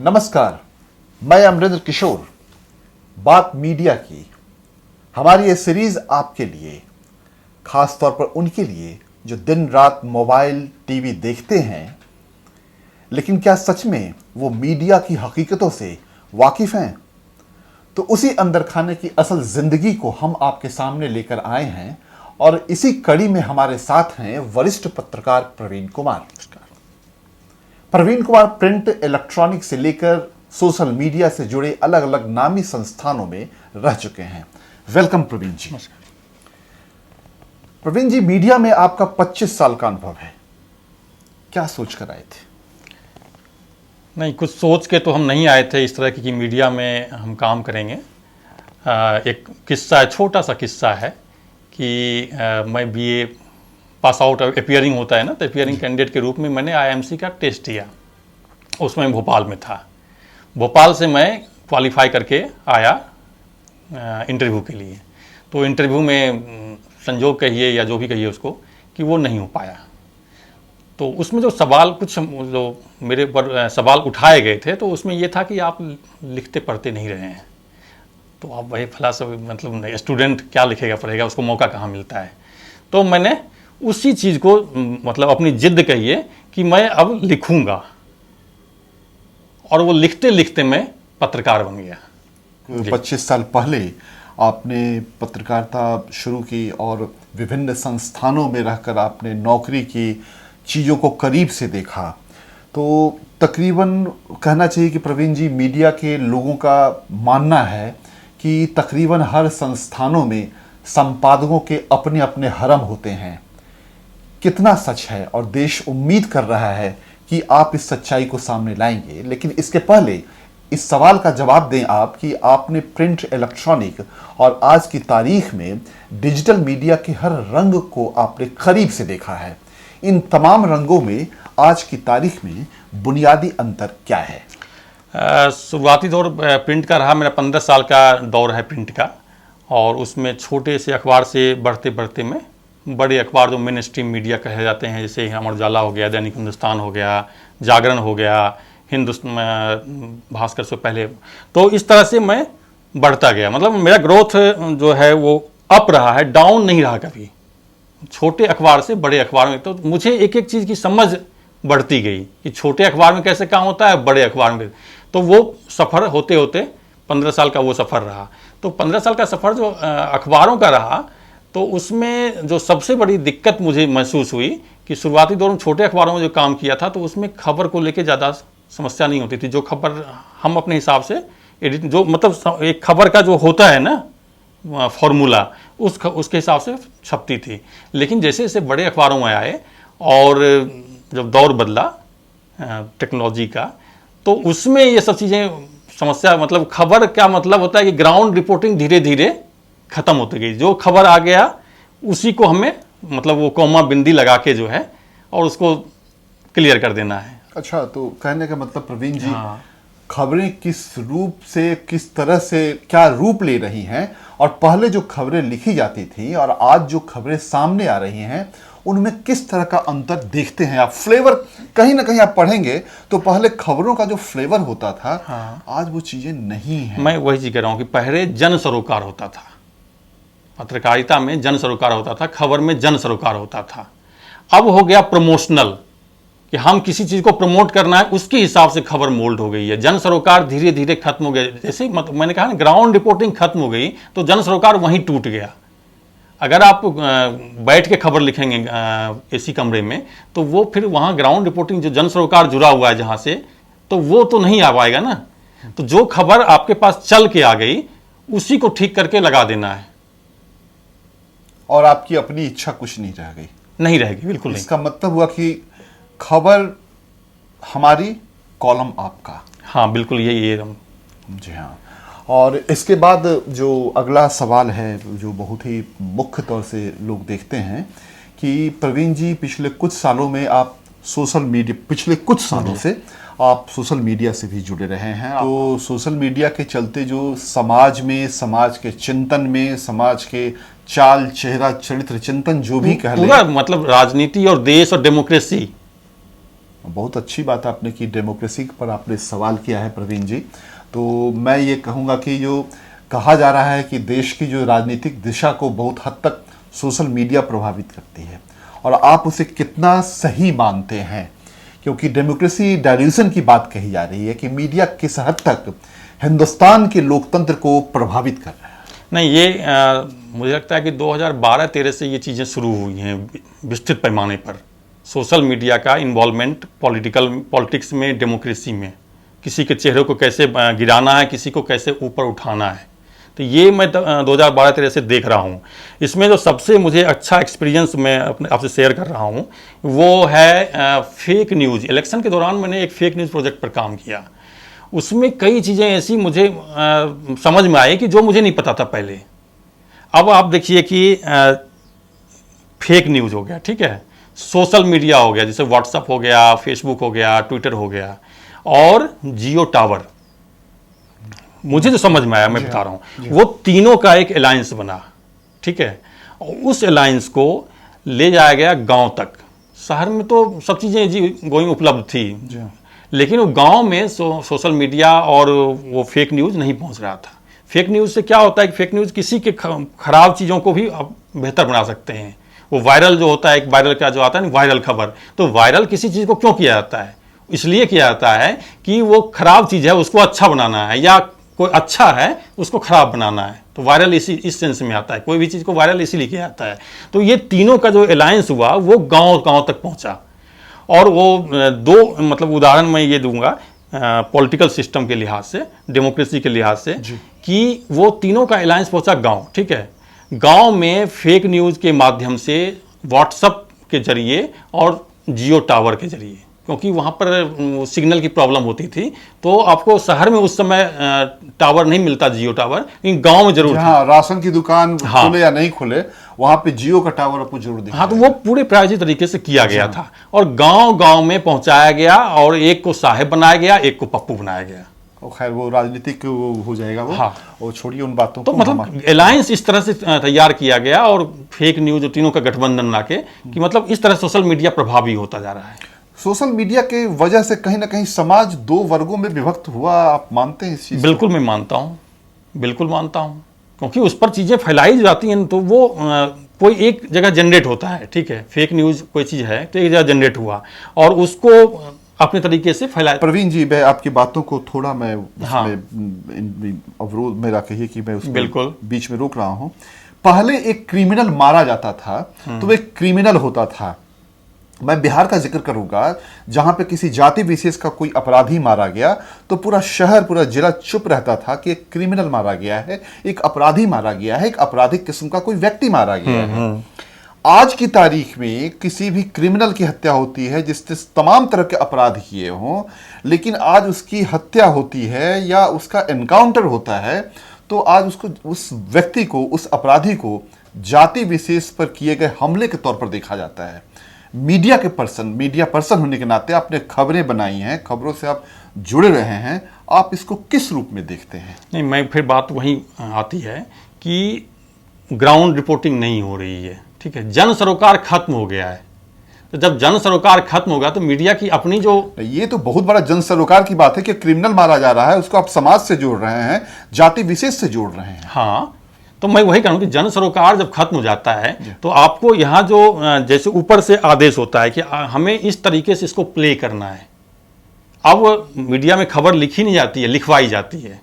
नमस्कार, मैं अमरिंदर किशोर। बात मीडिया की हमारी ये सीरीज आपके लिए, खास तौर पर उनके लिए जो दिन रात मोबाइल टीवी देखते हैं, लेकिन क्या सच में वो मीडिया की हकीकतों से वाकिफ हैं? तो उसी अंदर खाने की असल जिंदगी को हम आपके सामने लेकर आए हैं और इसी कड़ी में हमारे साथ हैं वरिष्ठ पत्रकार प्रवीण कुमार। प्रवीण कुमार प्रिंट, इलेक्ट्रॉनिक से लेकर सोशल मीडिया से जुड़े अलग अलग नामी संस्थानों में रह चुके हैं। वेलकम प्रवीण जी। प्रवीण जी, मीडिया में आपका 25 साल का अनुभव है, क्या सोच कर आए थे? नहीं, कुछ सोच के तो हम नहीं आए थे इस तरह की कि मीडिया में हम काम करेंगे। एक किस्सा, छोटा सा किस्सा है कि मैं बीए पास आउट, अपियरिंग होता है ना, तो अपियरिंग कैंडिडेट के रूप में मैंने आईएमसी का टेस्ट दिया। उसमें भोपाल में था। भोपाल से मैं क्वालिफाई करके आया इंटरव्यू के लिए। तो इंटरव्यू में संजोग कहिए या जो भी कहिए उसको, कि वो नहीं हो पाया। तो उसमें जो सवाल, कुछ जो मेरे पर सवाल उठाए गए थे, तो उसमें ये था कि आप लिखते पढ़ते नहीं रहे हैं, तो आप वही फला सब, मतलब स्टूडेंट क्या लिखेगा पढ़ेगा, उसको मौका कहाँ मिलता है। तो मैंने उसी चीज़ को, मतलब अपनी जिद कहिए कि मैं अब लिखूंगा, और वो लिखते लिखते मैं पत्रकार बन गया। 25 साल पहले आपने पत्रकारिता शुरू की और विभिन्न संस्थानों में रहकर आपने नौकरी की, चीज़ों को करीब से देखा। तो तकरीबन कहना चाहिए कि प्रवीण जी, मीडिया के लोगों का मानना है कि तकरीबन हर संस्थानों में संपादकों के अपने अपने हरम होते हैं। कितना सच है? और देश उम्मीद कर रहा है कि आप इस सच्चाई को सामने लाएंगे, लेकिन इसके पहले इस सवाल का जवाब दें आप कि आपने प्रिंट, इलेक्ट्रॉनिक और आज की तारीख में डिजिटल मीडिया के हर रंग को आपने करीब से देखा है। इन तमाम रंगों में आज की तारीख में बुनियादी अंतर क्या है? शुरुआती दौर प्रिंट का रहा। मेरा 15 साल का दौर है प्रिंट का, और उसमें छोटे से अखबार से बढ़ते बढ़ते मैं बड़े अखबार, जो मेन स्ट्रीम मीडिया कहे जाते हैं, जैसे अमर उजाला हो गया, दैनिक हिंदुस्तान हो गया, जागरण हो गया, हिंदुस्तान भास्कर से पहले, तो इस तरह से मैं बढ़ता गया। मतलब मेरा ग्रोथ जो है वो अप रहा है, डाउन नहीं रहा कभी। छोटे अखबार से बड़े अखबार में, तो मुझे एक एक चीज़ की समझ बढ़ती गई कि छोटे अखबार में कैसे काम होता है, बड़े अखबार में। तो वो सफ़र होते होते 15 साल का वो सफ़र रहा। तो 15 साल का सफ़र जो अखबारों का रहा, तो उसमें जो सबसे बड़ी दिक्कत मुझे महसूस हुई कि शुरुआती दौर में छोटे अखबारों में जो काम किया था, तो उसमें खबर को लेके ज़्यादा समस्या नहीं होती थी। जो खबर हम अपने हिसाब से एडिट, जो मतलब एक खबर का जो होता है ना फॉर्मूला, उसके हिसाब से छपती थी। लेकिन जैसे जैसे बड़े अखबारों में आए और जब दौर बदला टेक्नोलॉजी का, तो उसमें ये सब चीज़ें समस्या, मतलब खबर क्या मतलब होता है कि ग्राउंड रिपोर्टिंग धीरे धीरे ख़त्म होती गई। जो खबर आ गया उसी को हमें, मतलब वो कॉमा बिंदी लगा के जो है और उसको क्लियर कर देना है। अच्छा, तो कहने का मतलब प्रवीण जी, खबरें किस रूप से, किस तरह से, क्या रूप ले रही हैं, और पहले जो खबरें लिखी जाती थी और आज जो खबरें सामने आ रही हैं, उनमें किस तरह का अंतर देखते हैं आप? फ्लेवर कहीं ना कहीं आप पढ़ेंगे तो पहले खबरों का जो फ्लेवर होता था, आज वो चीजें नहीं है। मैं वही चीज कह रहा हूँ कि पहले जन सरोकार होता था, पत्रकारिता में जन सरोकार होता था, खबर में जन सरोकार होता था। अब हो गया प्रमोशनल, कि हम किसी चीज़ को प्रमोट करना है, उसके हिसाब से खबर मोल्ड हो गई है। जन सरोकार धीरे धीरे खत्म हो गया। जैसे मैंने कहा ना, ग्राउंड रिपोर्टिंग खत्म हो गई, तो जन सरोकार वहीं टूट गया। अगर आप बैठ के खबर लिखेंगे एसी कमरे में, तो वो फिर वहाँ ग्राउंड रिपोर्टिंग, जो जन सरोकार जुड़ा हुआ है जहाँ से, तो वो तो नहीं आ पाएगा ना। तो जो खबर आपके पास चल के आ गई, उसी को ठीक करके लगा देना है, और आपकी अपनी इच्छा कुछ नहीं रह गई। नहीं रहेगी, बिल्कुल नहीं। इसका मतलब हुआ कि खबर हमारी, कॉलम आपका। हाँ, बिल्कुल ये जी हाँ। और इसके बाद जो अगला सवाल है, जो बहुत ही मुख्य तौर से लोग देखते हैं, कि प्रवीण जी, पिछले कुछ सालों में आप सोशल मीडिया, पिछले कुछ सालों से आप सोशल मीडिया से भी जुड़े रहे हैं। तो सोशल मीडिया के चलते जो समाज में, समाज के चिंतन में, समाज के चाल चेहरा चरित्र चिंतन जो भी कह लें, पूरा मतलब राजनीति और देश और डेमोक्रेसी बहुत अच्छी बात आपने की, डेमोक्रेसी पर आपने सवाल किया है प्रवीण जी। तो मैं ये कहूँगा कि जो कहा जा रहा है कि देश की जो राजनीतिक दिशा को बहुत हद तक सोशल मीडिया प्रभावित करती है, और आप उसे कितना सही मानते हैं? क्योंकि डेमोक्रेसी डायल्यूशन की बात कही जा रही है कि मीडिया किस हद तक हिंदुस्तान के लोकतंत्र को प्रभावित कर रहा है। नहीं, ये मुझे लगता है कि 2012-13 से ये चीज़ें शुरू हुई हैं विस्तृत पैमाने पर। सोशल मीडिया का इन्वॉल्वमेंट पॉलिटिक्स में, डेमोक्रेसी में, किसी के चेहरे को कैसे गिराना है, किसी को कैसे ऊपर उठाना है, तो ये मैं 2012-13 से देख रहा हूँ। इसमें जो सबसे मुझे अच्छा एक्सपीरियंस मैं अपने आपसे शेयर कर रहा हूँ वो है फेक न्यूज़। इलेक्शन के दौरान मैंने एक फेक न्यूज़ प्रोजेक्ट पर काम किया। उसमें कई चीज़ें ऐसी मुझे समझ में आई कि जो मुझे नहीं पता था पहले। अब आप देखिए कि फेक न्यूज़ हो गया, ठीक है, सोशल मीडिया हो गया, जैसे व्हाट्सएप हो गया, फेसबुक हो गया, ट्विटर हो गया, और जियो टावर। मुझे जो समझ में आया मैं बता रहा हूँ, वो तीनों का एक अलायंस बना, ठीक है, और उस अलायंस को ले जाया गया गांव तक। शहर में तो सब चीज़ें जी गोइंग उपलब्ध थी, लेकिन वो गांव में सोशल मीडिया और वो फेक न्यूज़ नहीं पहुंच रहा था। फेक न्यूज़ से क्या होता है कि फेक न्यूज़ किसी के खराब चीज़ों को भी आप बेहतर बना सकते हैं। वो वायरल जो होता है, एक वायरल का जो आता है ना, वायरल खबर, तो वायरल किसी चीज़ को क्यों किया जाता है? इसलिए किया जाता है कि वो खराब चीज़ है उसको अच्छा बनाना है, या कोई अच्छा है उसको खराब बनाना है। तो वायरल इस सेंस में आता है, कोई भी चीज़ को वायरल इसीलिए किया जाता है। तो ये तीनों का जो अलायंस हुआ वो गांव गांव तक पहुंचा। और वो दो मतलब उदाहरण मैं ये दूंगा पॉलिटिकल सिस्टम के लिहाज से, डेमोक्रेसी के लिहाज से, कि वो तीनों का अलायंस पहुंचा गांव, ठीक है। गांव में फेक न्यूज़ के माध्यम से, व्हाट्सएप के जरिए और जियो टावर के जरिए, क्योंकि वहाँ पर सिग्नल की प्रॉब्लम होती थी, तो आपको शहर में उस समय टावर नहीं मिलता, जियो टावर, लेकिन गांव में जरूर था। राशन की दुकान खुले या नहीं खुले, वहाँ पे जियो का टावर आपको जरूर दिखा। हाँ, तो वो पूरे प्रायोजित तरीके से किया गया था, और गांव गांव में पहुंचाया गया, और एक को साहेब बनाया गया, एक को पप्पू बनाया गया। और खैर वो राजनीतिक हो जाएगा वो, हाँ, और छोड़िए उन बातों तो को। मतलब अलायंस इस तरह से तैयार किया गया, और फेक न्यूज़ तीनों का गठबंधन बना के, कि मतलब इस तरह सोशल मीडिया प्रभावी होता जा रहा है। सोशल मीडिया के वजह से कहीं ना कहीं समाज दो वर्गों में विभक्त हुआ, आप मानते हैं इस चीज? बिल्कुल मैं मानता हूँ, बिल्कुल मानता हूँ, क्योंकि उस पर चीज़ें फैलाई जाती हैं, तो वो कोई एक जगह जनरेट होता है, ठीक है, फेक न्यूज़ कोई चीज़ है तो एक जगह जनरेट हुआ और उसको अपने तरीके से फैलाया। प्रवीण जी, मैं आपकी बातों को थोड़ा मैं हाँ, अवरोध मेरा कहिए कि मैं उसको बिल्कुल बीच में रोक रहा हूँ। पहले एक क्रिमिनल मारा जाता था तो एक क्रिमिनल होता था। मैं बिहार का जिक्र करूंगा, जहां पे किसी जाति विशेष का कोई अपराधी मारा गया तो पूरा शहर, पूरा जिला चुप रहता था कि एक क्रिमिनल मारा गया है, एक अपराधी मारा गया है, एक आपराधिक किस्म का कोई व्यक्ति मारा गया है। आज की तारीख में किसी भी क्रिमिनल की हत्या होती है जिसने तमाम तरह के अपराध किए हों, लेकिन आज उसकी हत्या होती है या उसका एनकाउंटर होता है तो आज उसको, उस व्यक्ति को, उस अपराधी को जाति विशेष पर किए गए हमले के तौर पर देखा जाता है। मीडिया पर्सन होने के नाते आपने खबरें बनाई हैं, खबरों से आप जुड़े रहे हैं, आप इसको किस रूप में देखते हैं? नहीं, मैं फिर बात वही आती है कि ग्राउंड रिपोर्टिंग नहीं हो रही है, ठीक है, जन सरोकार खत्म हो गया है। तो जब जन सरोकार खत्म होगा तो मीडिया की अपनी जो, ये तो बहुत बड़ा जन सरोकार की बात है कि क्रिमिनल मारा जा रहा है, उसको आप समाज से जोड़ रहे हैं, जाति विशेष से जोड़ रहे हैं। हाँ, तो मैं वही कहूँ कि जन सरोकार जब खत्म हो जाता है तो आपको यहाँ जो जैसे ऊपर से आदेश होता है कि हमें इस तरीके से इसको प्ले करना है। अब मीडिया में खबर लिखी नहीं जाती है, लिखवाई जाती है,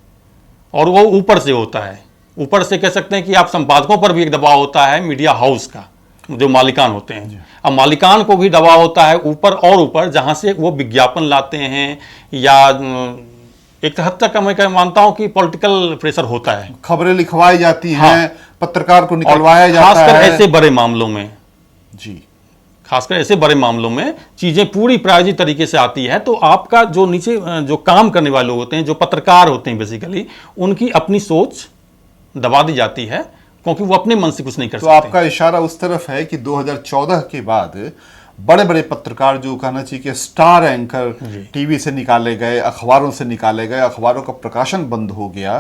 और वो ऊपर से होता है। ऊपर से कह सकते हैं कि आप संपादकों पर भी एक दबाव होता है, मीडिया हाउस का, जो मालिकान होते हैं। अब मालिकान को भी दबाव होता है ऊपर और ऊपर, जहाँ से वो विज्ञापन लाते हैं, या एक हद तक मैं मानता हूं कि पॉलिटिकल प्रेशर होता है, खबरें लिखवाई जाती हैं। हाँ, पत्रकार को निकलवाया जाता है, खासकर ऐसे बड़े मामलों में जी, खासकर ऐसे बड़े मामलों में चीजें पूरी प्रायोजित तरीके से आती है, तो आपका जो नीचे जो काम करने वाले लोग होते हैं, जो पत्रकार होते हैं बेसिकली, उनकी अपनी सोच दबा दी जाती है, क्योंकि वो अपने मन से कुछ नहीं कर सकते। तो आपका इशारा उस तरफ है कि 2014 के बाद बड़े बड़े पत्रकार, जो कहना चाहिए कि स्टार एंकर टीवी से निकाले गए, अखबारों से निकाले गए, अखबारों का प्रकाशन बंद हो गया,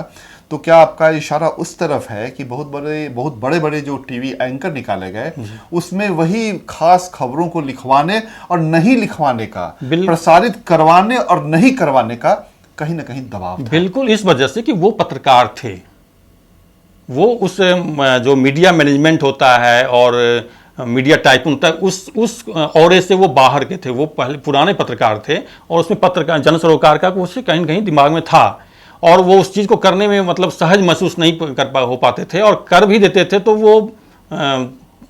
तो क्या आपका इशारा उस तरफ है कि बहुत बड़े बड़े जो टीवी एंकर निकाले गए उसमें वही खास खबरों को लिखवाने और नहीं लिखवाने का, प्रसारित करवाने और नहीं करवाने का कहीं ना कहीं दबाव था? बिल्कुल, इस वजह से कि वो पत्रकार थे, वो उस जो मीडिया मैनेजमेंट होता है और मीडिया टाइकून होता है उस औरे से वो बाहर के थे। वो पहले पुराने पत्रकार थे और उसमें पत्रकार जन सरोकार का उससे कहीं ना कहीं दिमाग में था और वो उस चीज़ को करने में मतलब सहज महसूस नहीं हो पाते थे, और कर भी देते थे तो वो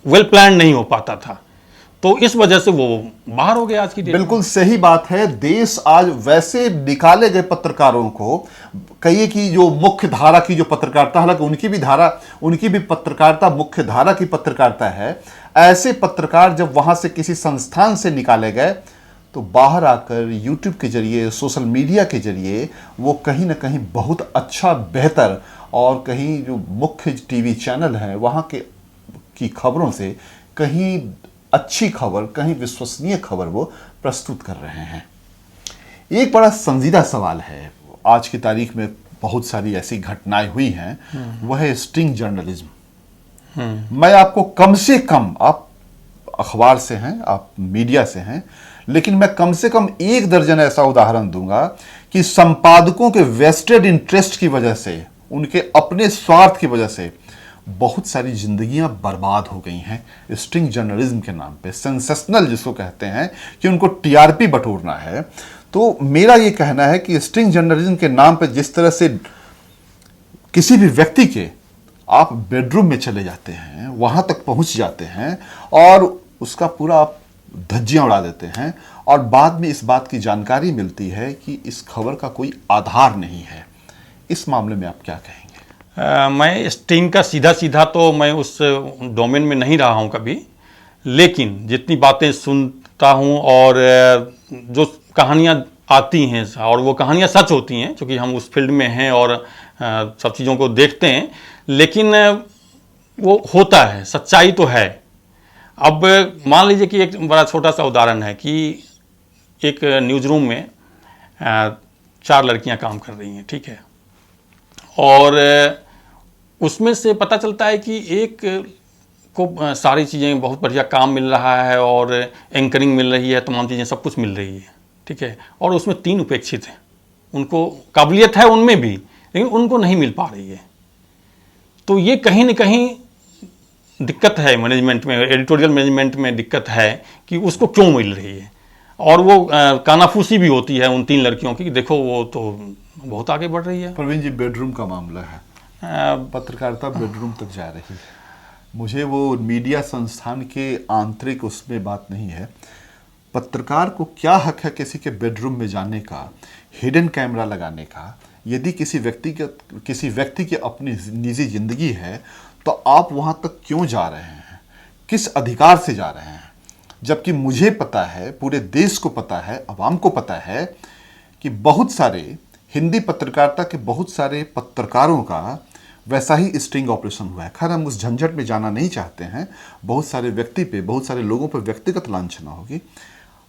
वेल प्लान नहीं हो पाता था। तो इस वजह से वो बाहर हो गया आज की डेट। बिल्कुल सही बात है। देश आज वैसे निकाले गए पत्रकारों को, कहिए कि जो मुख्य धारा की जो पत्रकारिता, हालांकि उनकी भी पत्रकारिता मुख्य धारा की पत्रकारिता है, ऐसे पत्रकार जब वहां से किसी संस्थान से निकाले गए तो बाहर आकर यूट्यूब के जरिए, सोशल मीडिया के जरिए वो कहीं ना कहीं बहुत अच्छा, बेहतर, और कहीं जो मुख्य टीवी चैनल हैं वहां की खबरों से कहीं अच्छी खबर, कहीं विश्वसनीय खबर वो प्रस्तुत कर रहे हैं। एक बड़ा संजीदा सवाल है, आज की तारीख में बहुत सारी ऐसी घटनाएं हुई हैं, वह है स्टिंग जर्नलिज्म। मैं आपको कम से कम, आप अखबार से हैं, आप मीडिया से हैं, लेकिन मैं कम से कम 1 दर्जन ऐसा उदाहरण दूंगा कि संपादकों के वेस्टेड इंटरेस्ट की वजह से, उनके अपने स्वार्थ की वजह से बहुत सारी जिंदगियां बर्बाद हो गई हैं स्टिंग जर्नलिज्म के नाम पे। सेंसेशनल जिसको कहते हैं कि उनको टीआरपी बटोरना है। तो मेरा ये कहना है कि स्टिंग जर्नलिज्म के नाम पे जिस तरह से किसी भी व्यक्ति के आप बेडरूम में चले जाते हैं, वहां तक पहुंच जाते हैं और उसका पूरा आप धज्जियां उड़ा देते हैं, और बाद में इस बात की जानकारी मिलती है कि इस खबर का कोई आधार नहीं है, इस मामले में आप क्या कहेंगे? मैं स्टिंग का सीधा तो मैं उस डोमेन में नहीं रहा हूं कभी, लेकिन जितनी बातें सुनता हूं और जो कहानियां आती हैं और वो कहानियां सच होती हैं, क्योंकि हम उस फील्ड में हैं और सब चीज़ों को देखते हैं, लेकिन वो होता है, सच्चाई तो है। अब मान लीजिए कि एक बड़ा छोटा सा उदाहरण है कि एक न्यूज़ रूम में 4 लड़कियां काम कर रही हैं, ठीक है, और उसमें से पता चलता है कि एक को सारी चीज़ें, बहुत बढ़िया काम मिल रहा है और एंकरिंग मिल रही है, तमाम चीज़ें सब कुछ मिल रही है, ठीक है, और उसमें 3 उपेक्षित हैं। उनको काबिलियत है उनमें भी, लेकिन उनको नहीं मिल पा रही है। तो ये कहीं ना कहीं दिक्कत है मैनेजमेंट में, एडिटोरियल मैनेजमेंट में दिक्कत है कि उसको क्यों मिल रही है। और वो कानाफूसी भी होती है उन 3 लड़कियों की कि देखो वो तो बहुत आगे बढ़ रही है। प्रवीण जी, बेडरूम का मामला है, पत्रकारिता बेडरूम तक जा रही है। मुझे वो मीडिया संस्थान के आंतरिक उसमें बात नहीं है। पत्रकार को क्या हक है किसी के बेडरूम में जाने का, हिडन कैमरा लगाने का? यदि किसी व्यक्ति की अपनी निजी जिंदगी है तो आप वहां तक क्यों जा रहे हैं, किस अधिकार से जा रहे हैं? जबकि मुझे पता है, पूरे देश को पता है, आवाम को पता है कि बहुत सारे हिंदी पत्रकारिता के बहुत सारे पत्रकारों का वैसा ही स्टिंग ऑपरेशन हुआ है। खैर, हम उस झंझट में जाना नहीं चाहते हैं, बहुत सारे लोगों पर व्यक्तिगत लांछना होगी।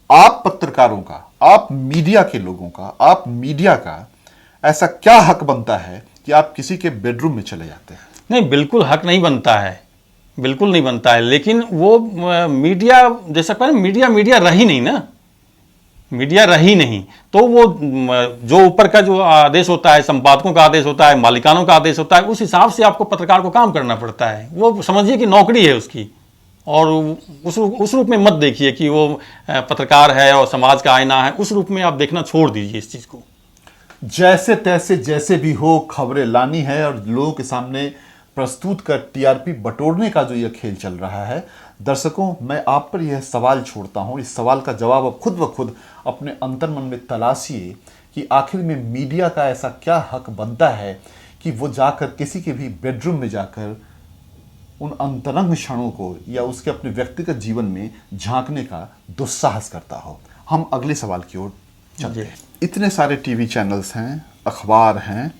आप पत्रकारों का, आप मीडिया के लोगों का, आप मीडिया का ऐसा क्या हक बनता है कि आप किसी के बेडरूम में चले जाते हैं? नहीं, बिल्कुल हक नहीं बनता है, बिल्कुल नहीं बनता है, लेकिन वो मीडिया, जैसा कहें, मीडिया रही नहीं ना, मीडिया रही नहीं तो वो जो ऊपर का जो आदेश होता है, संपादकों का आदेश होता है, मालिकानों का आदेश होता है, उस हिसाब से आपको पत्रकार को काम करना पड़ता है। वो समझिए कि नौकरी है उसकी, और उस रूप में मत देखिए कि वो पत्रकार है और समाज का आईना है, उस रूप में आप देखना छोड़ दीजिए इस चीज़ को। जैसे तैसे जैसे भी हो खबरें लानी है और लोगों के सामने प्रस्तुत कर टीआरपी बटोरने का जो यह खेल चल रहा है। दर्शकों, मैं आप पर यह सवाल छोड़ता हूं, इस सवाल का जवाब आप खुद ब खुद अपने अंतर्मन में तलाशिए कि आखिर में मीडिया का ऐसा क्या हक बनता है कि वो जाकर किसी के भी बेडरूम में जाकर उन अंतरंग क्षणों को या उसके अपने व्यक्तिगत जीवन में झांकने का दुस्साहस करता हो। हम अगले सवाल की ओर चलते हैं। इतने सारे टीवी चैनल्स हैं, अखबार हैं,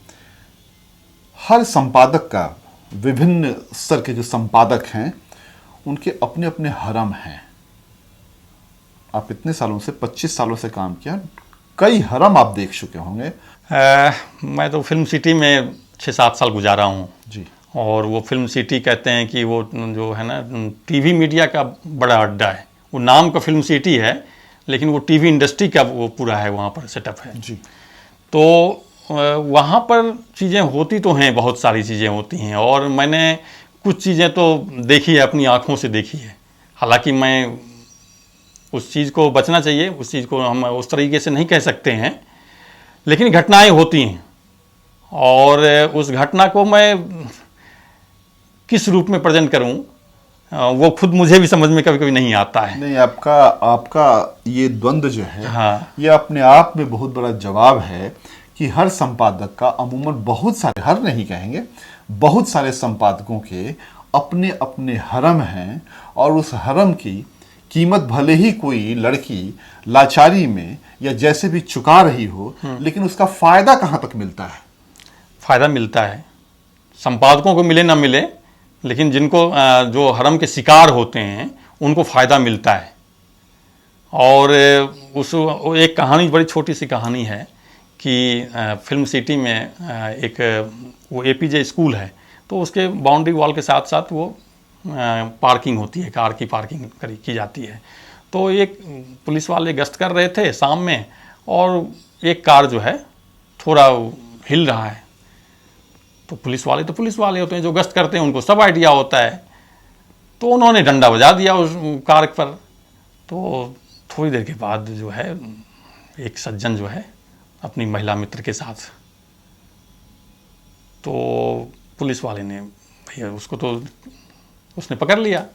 हर संपादक का, विभिन्न स्तर के जो संपादक हैं उनके अपने अपने हरम हैं। आप इतने सालों से, 25 सालों से काम किया, कई हरम आप देख चुके होंगे। मैं तो फिल्म सिटी में 6-7 साल गुजारा हूँ। जी। और वो फिल्म सिटी कहते हैं कि वो जो है ना टीवी मीडिया का बड़ा अड्डा है। वो नाम का फिल्म सिटी है, लेकिन वो टीवी इंडस्ट्री का वो पूरा है, वहाँ पर सेटअप है। जी। तो वहाँ पर चीज़ें होती तो हैं, बहुत सारी चीज़ें होती हैं, और मैंने कुछ चीज़ें तो देखी है, अपनी आँखों से देखी है। हालांकि मैं उस चीज़ को बचना चाहिए, उस चीज़ को हम उस तरीके से नहीं कह सकते हैं, लेकिन घटनाएं होती हैं, और उस घटना को मैं किस रूप में प्रेजेंट करूं, वो खुद मुझे भी समझ में कभी कभी नहीं आता है। नहीं, आपका ये द्वंद्व जो है, हाँ। ये अपने आप में बहुत बड़ा जवाब है कि हर संपादक का अमूमन बहुत सारे, हर नहीं कहेंगे, बहुत सारे संपादकों के अपने अपने हरम हैं, और उस हरम की कीमत भले ही कोई लड़की लाचारी में या जैसे भी चुका रही हो, लेकिन उसका फायदा कहाँ तक मिलता है? फायदा मिलता है, संपादकों को मिले ना मिले, लेकिन जिनको जो हरम के शिकार होते हैं उनको फ़ायदा मिलता है। और वो एक कहानी, बड़ी छोटी सी कहानी है कि फिल्म सिटी में एक वो एपीजे स्कूल है, तो उसके बाउंड्री वॉल के साथ साथ वो पार्किंग होती है, कार की पार्किंग की जाती है। तो एक पुलिस वाले गश्त कर रहे थे शाम में, और एक कार जो है थोड़ा हिल रहा है। तो पुलिस वाले होते हैं, जो गश्त करते हैं उनको सब आइडिया होता है। तो उन्होंने डंडा बजा दिया उस कार पर। तो थोड़ी देर के बाद जो है एक सज्जन जो है अपनी महिला मित्र के साथ, तो पुलिस वाले ने भैया उसको तो उसने पकड़ लिया।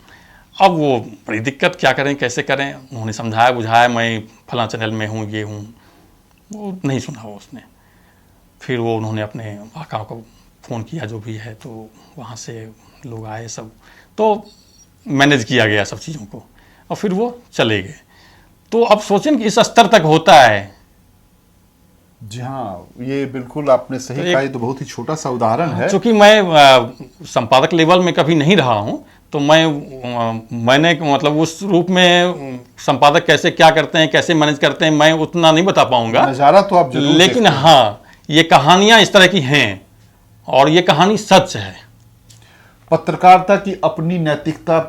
अब वो बड़ी दिक्कत, क्या करें कैसे करें। उन्होंने समझाया बुझाया, मैं फलां चैनल में हूँ, ये हूँ, वो नहीं सुना वो उसने। फिर वो उन्होंने अपने आका को फ़ोन किया जो भी है, तो वहाँ से लोग आए सब, तो मैनेज किया गया सब चीज़ों को, और फिर वो चले गए। तो अब सोचें कि इस स्तर तक होता है। जी हाँ, ये बिल्कुल आपने सही कहा। ये तो बहुत ही छोटा सा उदाहरण है। चूँकि मैं संपादक लेवल में कभी नहीं रहा हूँ, तो मैंने मतलब उस रूप में संपादक कैसे क्या करते हैं, कैसे मैनेज करते हैं, मैं उतना नहीं बता पाऊँगा। नज़ारा तो आप जरूर लेकिन देखते हैं। हाँ, ये कहानियाँ इस तरह की हैं, और ये कहानी सच है। पत्रकारिता की अपनी नैतिकता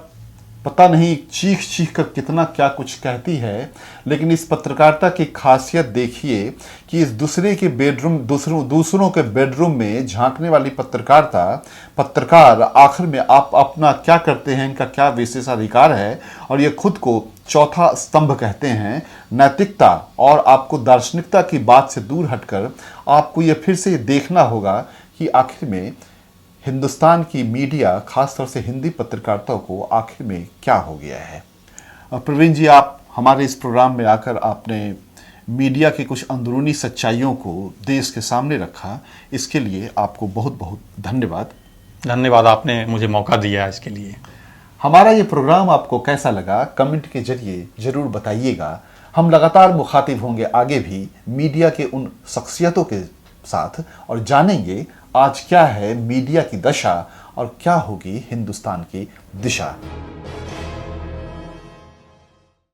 पता नहीं चीख चीख कर कितना क्या कुछ कहती है, लेकिन इस पत्रकारिता की खासियत देखिए कि इस दूसरों के बेडरूम में झांकने वाली पत्रकार आखिर में आप अपना क्या करते हैं, इनका क्या विशेषाधिकार है, और ये खुद को चौथा स्तंभ कहते हैं नैतिकता। और आपको दार्शनिकता की बात से दूर हटकर आपको ये फिर से देखना होगा कि आखिर में हिंदुस्तान की मीडिया, खासतौर से हिंदी पत्रकारिता को आखिर में क्या हो गया है। प्रवीण जी, आप हमारे इस प्रोग्राम में आकर आपने मीडिया के कुछ अंदरूनी सच्चाइयों को देश के सामने रखा, इसके लिए आपको बहुत बहुत धन्यवाद। धन्यवाद, आपने मुझे मौका दिया इसके लिए। हमारा ये प्रोग्राम आपको कैसा लगा कमेंट के जरिए ज़रूर बताइएगा। हम लगातार मुखातिब होंगे आगे भी मीडिया के उन शख्सियतों के साथ, और जानेंगे आज क्या है मीडिया की दशा और क्या होगी हिंदुस्तान की दिशा।